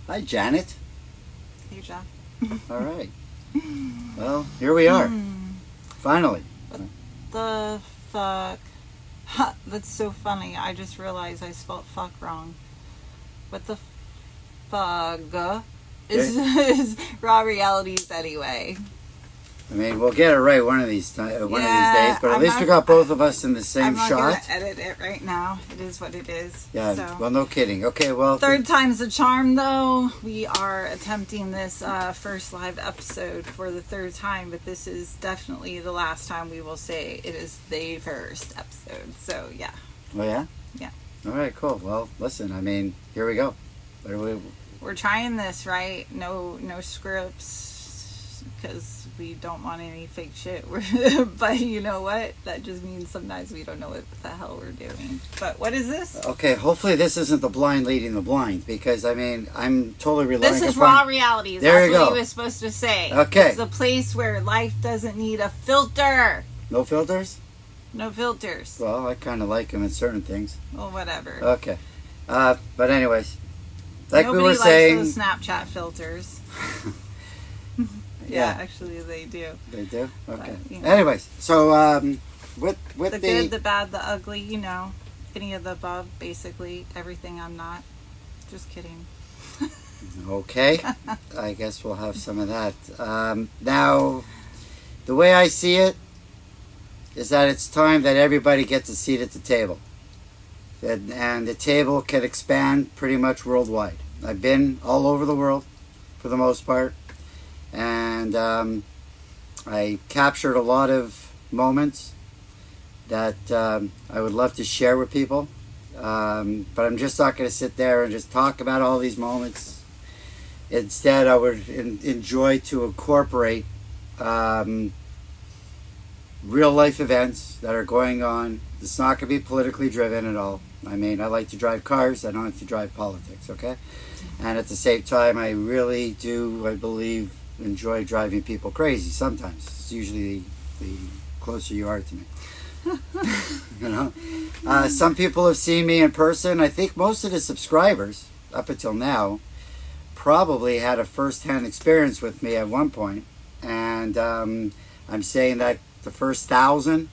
Hi, Janet. Hey, Jeff. All right. Well, here we are. Finally. What the fuck? That's so funny. I just realized I spelled fuck wrong. What the fuck is Raw Realities anyway? I mean, we'll get it right one of these days, but at least we got both of us in the same shot. I'm not going to edit it right now. It is what it is. Yeah, so. well, no kidding. Okay, well... Third time's the charm, though. We are attempting this first live episode for the third time, but this is definitely the last time we will say it is the first episode. So, yeah. Oh, yeah? Yeah. All right, cool. Well, listen, I mean, here we go. We're trying this, right? No scripts, because we don't want any fake shit. But you know what? That just means sometimes we don't know what the hell we're doing. But what is this? Okay, hopefully this isn't the blind leading the blind, because, I mean, I'm totally relying upon... This is Raw Realities. There you go. That's what he was supposed to say. Okay. It's the place where life doesn't need a filter. No filters? No filters. Well, I kind of like them in certain things. Well, whatever. Okay. But anyways, like Nobody we were saying... likes those Snapchat filters. Yeah, actually they do. They do? Okay. But, you know. Anyways, so with the good, the bad, the ugly, you know, any of the above, basically everything I'm not. Just kidding. Okay. I guess we'll have some of that. Now, the way I see it is that it's time that everybody gets a seat at the table. And the table can expand pretty much worldwide. I've been all over the world for the most part. And I captured a lot of moments that I would love to share with people. But I'm just not going to sit there and just talk about all these moments. Instead, I would enjoy to incorporate real life events that are going on. It's not going to be politically driven at all. I mean, I like to drive cars. I don't like to drive politics, okay? And at the same time, I really do, I believe, enjoy driving people crazy sometimes. It's usually the closer you are to me. You know? Some people have seen me in person. I think most of the subscribers, up until now, probably had a first-hand experience with me at one point. And I'm saying that the first 1,000,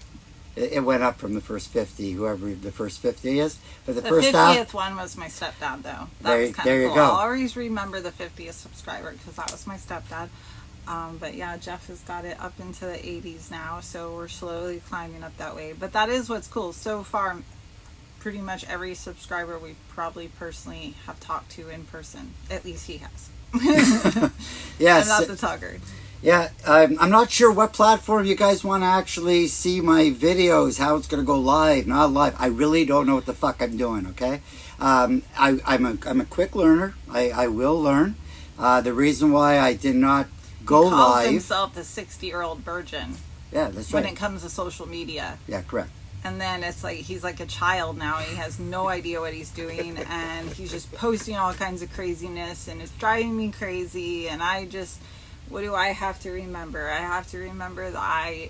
it went up from the first 50, whoever the first 50 is. But the first 50th one was my stepdad, though. That was kind of cool. Go. I'll always remember the 50th subscriber because that was my stepdad. But yeah, Jeff has got it up into the 80s now, so we're slowly climbing up that way. But that is what's cool. So far, pretty much every subscriber we probably personally have talked to in person. At least he has. Yes. I'm not the talker. Yeah, I'm not sure what platform you guys want to actually see my videos, how it's going to go live, not live. I really don't know what the fuck I'm doing, okay? I'm a quick learner. I will learn. The reason why I did not go live... He calls himself the 60-year-old virgin. Yeah, that's right. When it comes to social media. Yeah, correct. And then it's like he's like a child now. He has no idea what he's doing, and he's just posting all kinds of craziness, and it's driving me crazy, and I just... What do I have to remember? I have to remember that I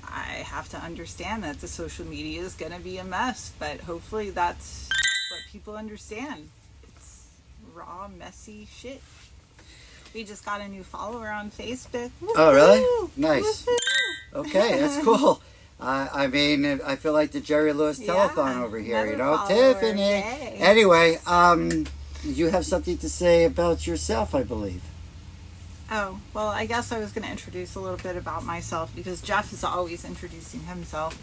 have to understand that the social media is going to be a mess, but hopefully that's what people understand. It's raw, messy shit. We just got a new follower on Facebook. Woo-hoo! Oh, really? Nice. Woo-hoo! Okay, that's cool. I mean, I feel like the Jerry Lewis telethon over here, you know? Follower. Tiffany. Yay. Anyway, you have something to say about yourself, I believe. Oh, well, I guess I was going to introduce a little bit about myself because Jeff is always introducing himself.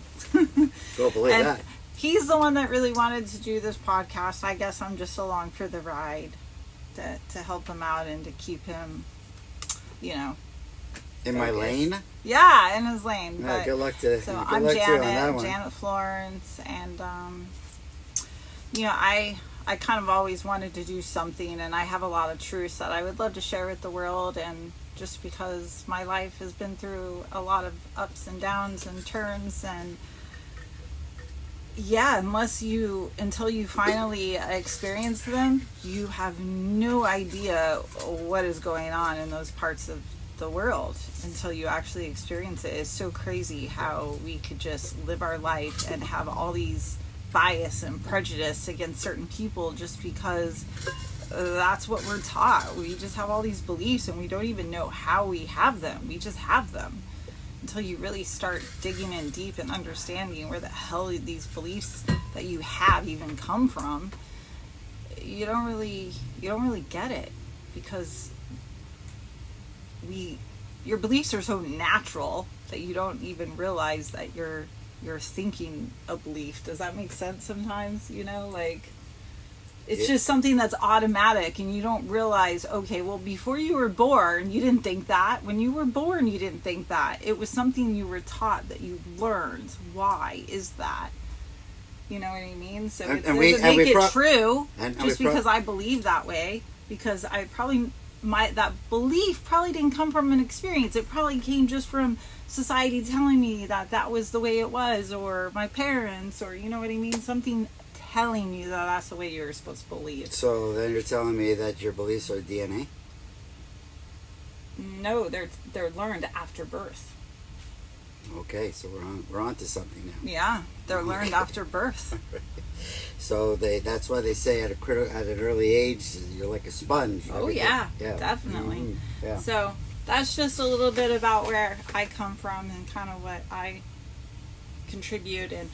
Don't believe and that. He's the one that really wanted to do this podcast. I guess I'm just along for the ride to help him out and to keep him, you know. In my lane? Yeah, in his lane. No, but, good luck to so good I'm luck to you on that one. Janet Florence, and you know, I kind of always wanted to do something, and I have a lot of truths that I would love to share with the world, and just because my life has been through a lot of ups and downs and turns, and yeah, until you finally experience them, you have no idea what is going on in those parts of the world until you actually experience it. It's so crazy how we could just live our life and have all these bias and prejudice against certain people just because that's what we're taught. We just have all these beliefs and we don't even know how we have them. We just have them until you really start digging in deep and understanding where the hell these beliefs that you have even come from. You don't really get it, because your beliefs are so natural that you don't even realize that you're thinking a belief. Does that make sense sometimes? Like, it's just something that's automatic and you don't realize, okay, well, before you were born, you didn't think that. When you were born, you didn't think that. It was something you were taught that you learned. Why is that? You know what I mean? So it doesn't make it true just because I believe that way, because I probably, that belief probably didn't come from an experience. It probably came just from society telling me that was the way it was, or my parents, or you know what I mean? Something telling you that that's the way you're supposed to believe. So then you're telling me that your beliefs are DNA? No, they're learned after birth. Okay, so we're on to something now. Yeah, they're learned after birth. So that's why they say at an early age you're like a sponge. Oh yeah, definitely. Mm-hmm. Yeah. So that's just a little bit about where I come from and kind of what I contribute. And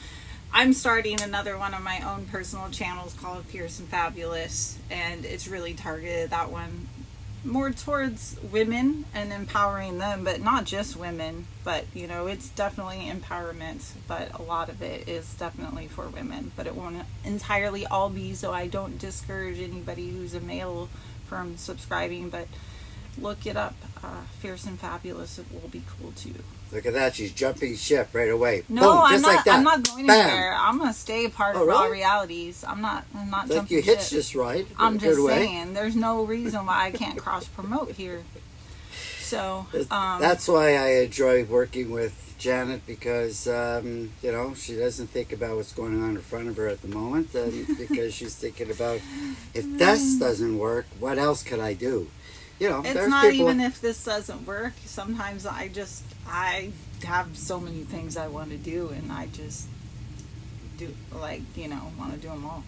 I'm starting another one of my own personal channels called Fierce and Fabulous, and it's really targeted, that one, more towards women and empowering them, but not just women, but it's definitely empowerment, but a lot of it is definitely for women, but it won't entirely all be, so I don't discourage anybody who's a male from subscribing, but look it up, Fierce and Fabulous. It will be cool too. Look at that, she's jumping ship right away. No, boom, I'm just not. like that. I'm not going anywhere. I'm gonna stay a part of really? Raw Realities. I'm not like jumping you hitched ship. this ride. I'm just saying, there's no reason why I can't cross promote here. So that's why I enjoy working with Janet, because she doesn't think about what's going on in front of her at the moment, because she's thinking about, if this doesn't work, what else could I do? It's there's not people, even if this doesn't work. Sometimes I have so many things I want to do, and I just do want to do them all.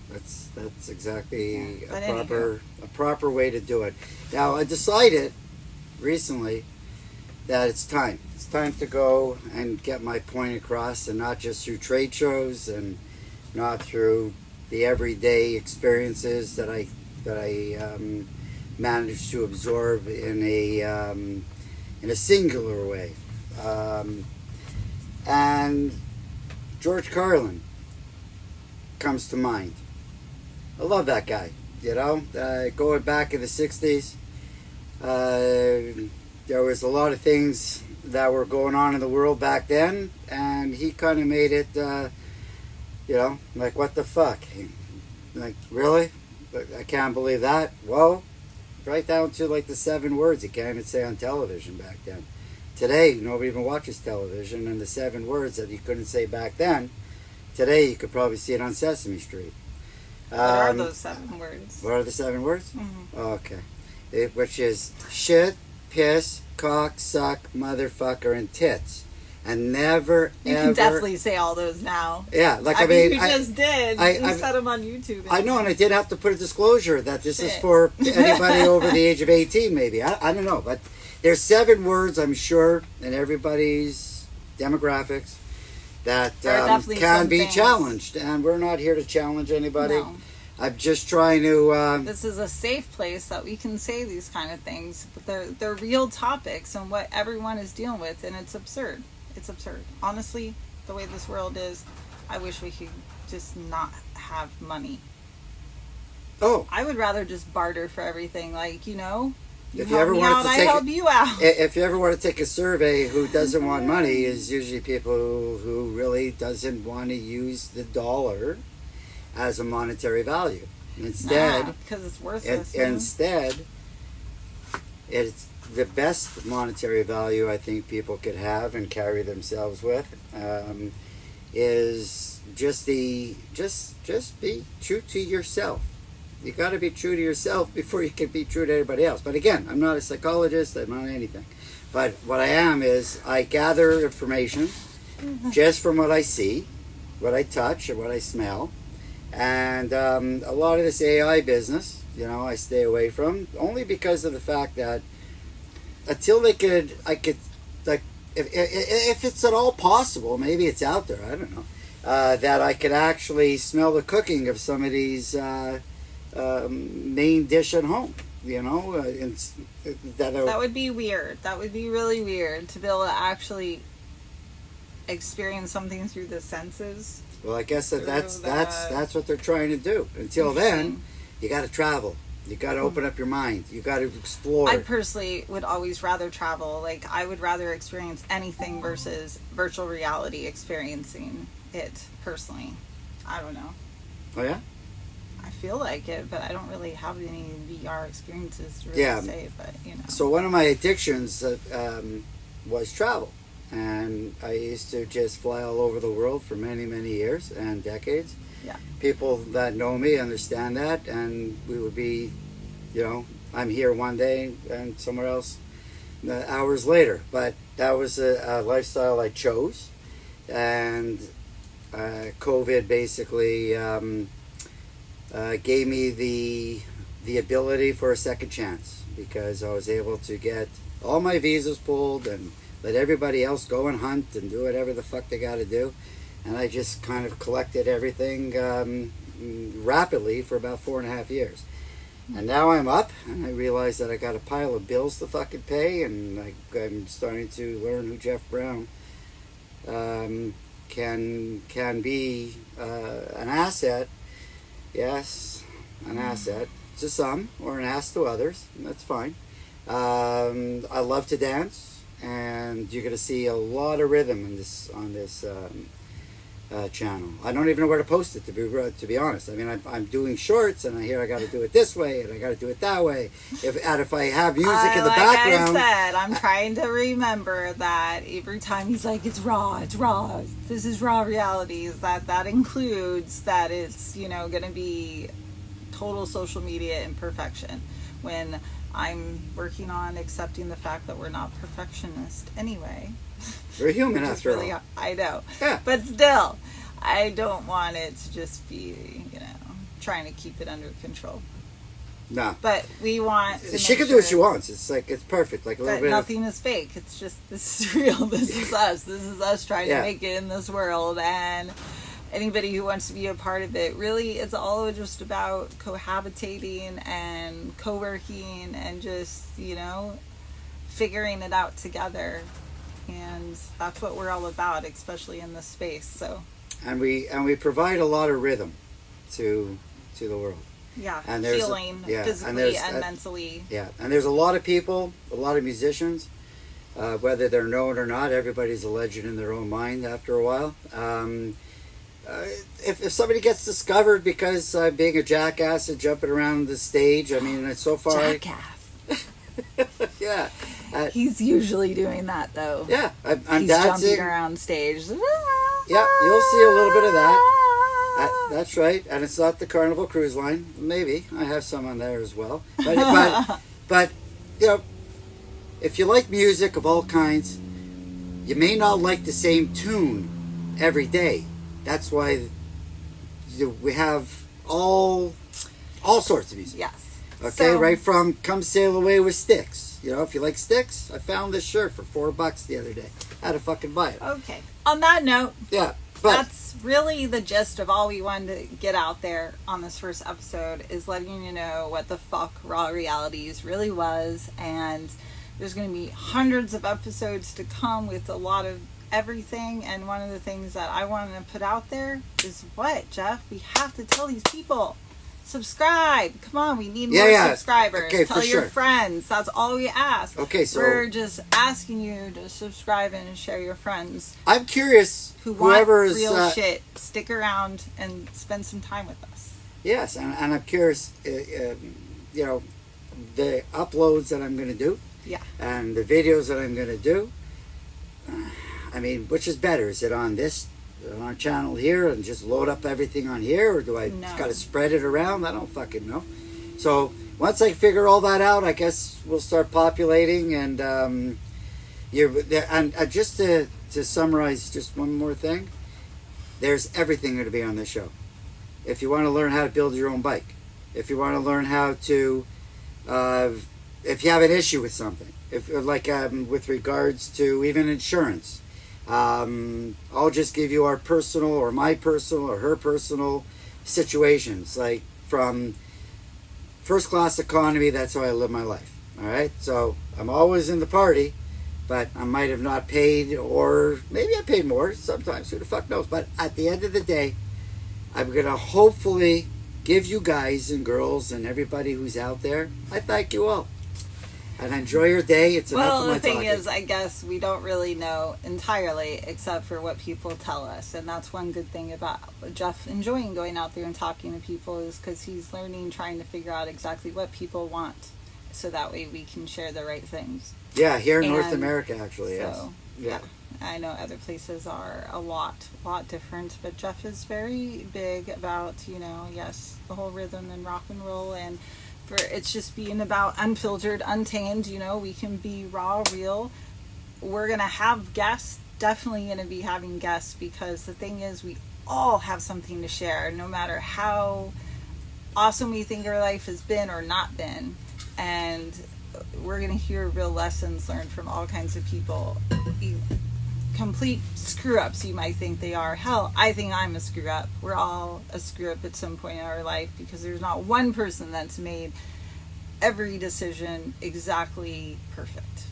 That's exactly But a proper way to do it. Now I decided recently that it's time. It's time to go and get my point across, and not just through trade shows and not through the everyday experiences that I managed to absorb in a singular way. And George Carlin comes to mind. I love that guy. Going back in the 60s, there was a lot of things that were going on in the world back then, and he kind of made it, like, what the fuck? Like, really? I can't believe that. Well, right down to like the 7 words you can't even say on television back then. Today, nobody even watches television, and the 7 words that you couldn't say back then, today you could probably see it on Sesame Street. What are those 7 words? What are the 7 words? Mm-hmm. Okay. Which is shit, piss, cock, suck, motherfucker, and tits. And never, you ever... can definitely say all those now. Yeah, like I mean, you I just did. You said them on YouTube. I know, and I did have to put a disclosure that this is for anybody over the age of 18, maybe. I don't know, but there's 7 words, I'm sure, in everybody's demographics that can be challenged, and we're not here to challenge anybody. No. I'm just trying to... this is a safe place that we can say these kind of things, but they're real topics and what everyone is dealing with, and it's absurd. It's absurd. Honestly, the way this world is, I wish we could just not have money. Oh. I would rather just barter for everything. Like, you if help you ever me wanted out, to I take help you out. If you ever want to take a survey, who doesn't want money is usually people who really doesn't want to use the dollar as a monetary value. Instead, because it's worthless. Instead, it's the best monetary value I think people could have and carry themselves with is just be true to yourself. You got to be true to yourself before you can be true to everybody else. But again, I'm not a psychologist. I'm not anything. But what I am is I gather information just from what I see, what I touch, or what I smell. And a lot of this AI business, I stay away from, only because of the fact that until I could, like, if it's at all possible, maybe it's out there, I don't know, that I could actually smell the cooking of some of these main dish at home, that would be weird. That would be really weird to be able to actually experience something through the senses. Well, I guess that's what they're trying to do. Until then, you got to travel. You got to open up your mind. You got to explore. I personally would always rather travel. Like, I would rather experience anything versus virtual reality experiencing it personally. I don't know. Oh, yeah? I feel like it, but I don't really have any VR experiences to really say, but, So one of my addictions was travel. And I used to just fly all over the world for many, many years and decades. Yeah. People that know me understand that, and we would be, I'm here one day and somewhere else hours later. But that was a lifestyle I chose, and COVID basically gave me the ability for a second chance, because I was able to get all my visas pulled and let everybody else go and hunt and do whatever the fuck they got to do. And I just kind of collected everything rapidly for about 4.5 years. And now I'm up, and I realize that I got a pile of bills to fucking pay, and I'm starting to learn who Jeff Brown can be an asset. Yes, an asset to some, or an ass to others, and that's fine. I love to dance, and you're going to see a lot of rhythm on this channel. I don't even know where to post it, to be honest. I mean, I'm doing shorts, and I got to do it this way, and I got to do it that way. If I have music in the background, like I said, I'm trying to remember that every time he's like, it's raw. This is raw realities. That includes that it's going to be total social media imperfection. When I'm working on accepting the fact that we're not perfectionist anyway. We're human after really all. I know. Yeah. But still, I don't want it to just be, trying to keep it under control. No. But we want to she can do what she wants. It's like, it's perfect. Like a little bit nothing is fake. It's just, this is real. This is us. This is us trying to make it in this world. And anybody who wants to be a part of it, really, it's all just about cohabitating and co-working and just, figuring it out together. And that's what we're all about, especially in this space. So, and we provide a lot of rhythm to the world. Yeah, and feeling physically and mentally. Yeah, and there's a lot of people, a lot of musicians, whether they're known or not. Everybody's a legend in their own mind after a while. If somebody gets discovered because being a jackass and jumping around the stage, I mean, so far... Jackass. Yeah. He's usually doing that, though. Yeah, I'm He's dancing. Jumping around stage. Yeah, you'll see a little bit of that. That's right, and it's not the Carnival Cruise Line. Maybe. I have some on there as well. But if you like music of all kinds, you may not like the same tune every day. That's why we have all sorts of music. Yes. Okay, right from Come Sail Away with Styx. If you like Styx, I found this shirt for $4 the other day. I had to fucking buy it. Okay. On that note, but that's really the gist of all we wanted to get out there on this first episode, is letting you know what the fuck Raw Realities really was. And there's going to be hundreds of episodes to come with a lot of everything. And one of the things that I wanted to put out there is what, Jeff? We have to tell these people. Subscribe. Come on, we need more subscribers. Okay, tell your friends. That's all we ask. Okay, so we're just asking you to subscribe and share your friends. I'm curious who want real shit. Stick around and spend some time with us. Yes, and I'm curious. The uploads that I'm going to do. Yeah. And the videos that I'm going to do. I mean, which is better? Is it on our channel here and just load up everything on here, or do I got to spread it around? I don't fucking know. So once I figure all that out, I guess we'll start populating. And just to summarize, just one more thing. there's everything going to be on this show. If you want to learn how to build your own bike, if you want to learn how to, if you have an issue with something, if like with regards to even insurance, I'll just give you our personal or my personal or her personal situations, like from first class economy. That's how I live my life. All right, so I'm always in the party, but I might have not paid, or maybe I paid more sometimes. Who the fuck knows? But at the end of the day, I'm gonna hopefully give you guys and girls and everybody who's out there, I thank you all. And enjoy your day. It's enough Well, of my the thing talking. is, I guess we don't really know entirely except for what people tell us. And that's one good thing about Jeff enjoying going out there and talking to people, is because he's learning, trying to figure out exactly what people want. So that way we can share the right things. Yeah, here in And North America, actually, yes. So, Yeah. I know other places are a lot different, but Jeff is very big about, yes, the whole rhythm and rock and roll, and for it's just being about unfiltered, untamed. We can be raw, real. We're gonna have guests, definitely gonna be having guests, because the thing is, we all have something to share, no matter how awesome we think our life has been or not been. And we're going to hear real lessons learned from all kinds of people. Complete screw ups, you might think they are. Hell, I think I'm a screw up. We're all a screw up at some point in our life, because there's not one person that's made every decision exactly perfect.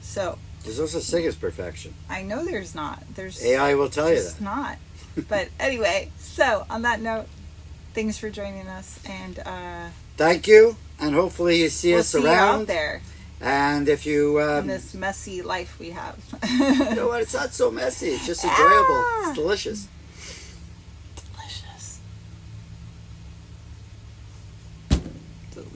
So There's no such thing as perfection. I know there's not. There's AI will tell you just that. not. But anyway, so on that note, thanks for joining us, and Thank you, and hopefully you see we'll us see you around. out there And if you, in this messy life we have. you know what, it's not so messy. It's just enjoyable. Ah. It's delicious.